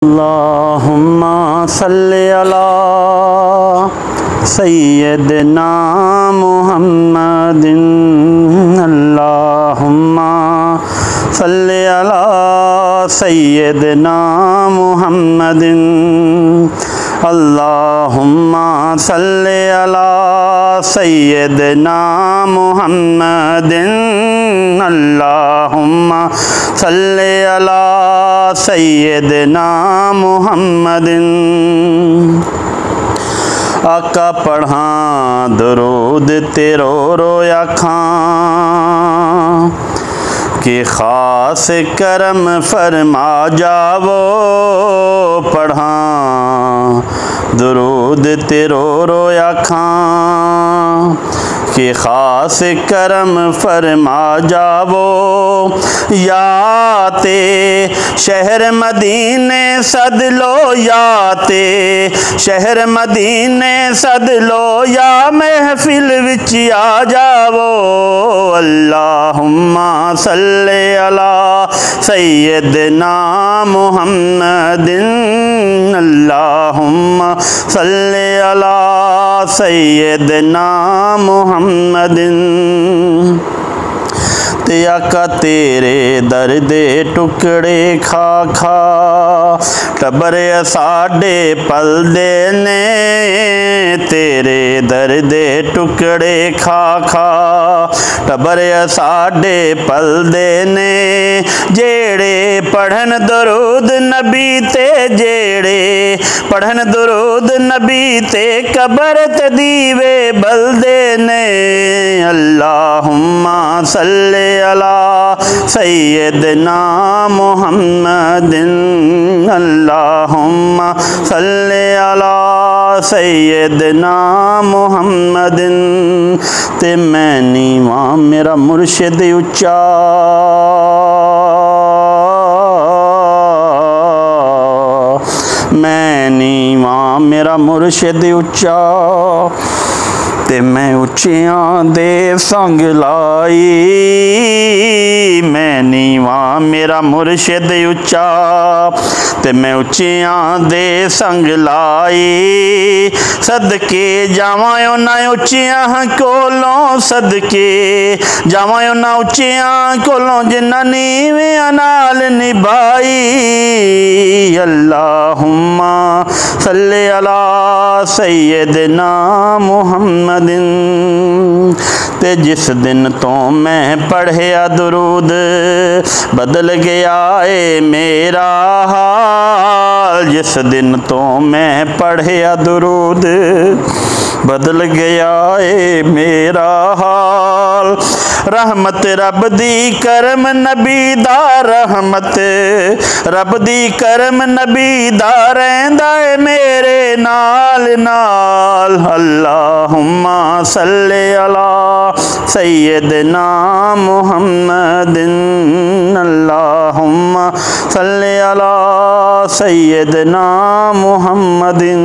अल्लाहुम्मा सल्ली अला सय्यदना मुहम्मदिन। अल्लाहुम्मा सल्ली अला सय्यदना मुहम्मदिन। अल्लाहुम्मा सल्ली अला सय्यदना मुहम्मदिन। अल्लाहुम्मा सल्ली अला सय्यदना मुहम्मदिन। आका पढ़ा दरूद तेरो रोया खां कि ख़ास करम फरमा जावो। पढ़ा दरूद तेरो रोया खां कि ख़ास करम फरमा जावो। याते शहर मदीने सद लो, याते शहर मदीने सद लो, या महफिल विच आ जावो। अल्लाहुम्मा सल्ले अला सय्यदना मुहम्मदिन। अल्लाहुम्मा सल्ले अला सय्यदना मुहम्मदिन। ते आका तेरे दर्दे टुकड़े खा खा टबर साडे पलदे ने। तेरे दर्दे टुकड़े खा खा टबर साडे पलदे ने। जेड़े पढ़न दरूद नबी ते, जेड़े पढ़न दरूद नबी ते, कबर ते दीवे बलदे ने। अल्लाहुम्मा सल्ले अला सय्यदना मुहम्मदिन। अल्लाहुम्मा सल्ले अला सय्यदना मुहम्मदिन। ते मैं नीवा मेरा मुर्शिद उच्चा, मैं नीवा मेरा मुर्शिद उच्चा। ते मैं उच्चियां दे संग लाई, मैं नीवा मेरा मुर्शिद उच्चा। ते मैं उच्चियां दे संग लाई, सदके जावां उन्हां उच्चियां कोलों, सदके जावां उन्हां उच्चियां कोलों जिन्हां नीवियां नाल निभाई। अल्लाहुम्मा सल्ले अला सय्यदना मुहम्मदिन। ते जिस दिन तो मैं पढ़िया दुरूद बदल गया है मेरा हाल। जिस दिन तो मैं पढ़िया दुरूद बदल गया है मेरा हाल। रहमत रब दी करम नबी दा, रहमत रब दी करम नबी दा रहिंदा है मेरे नाल नाल। अल्लाहुम्मा सल्ले अला सय्यदना मुहम्मदिन। अल्लाहुम्मा सल्ले अला सय्यदना मुहम्मदिन।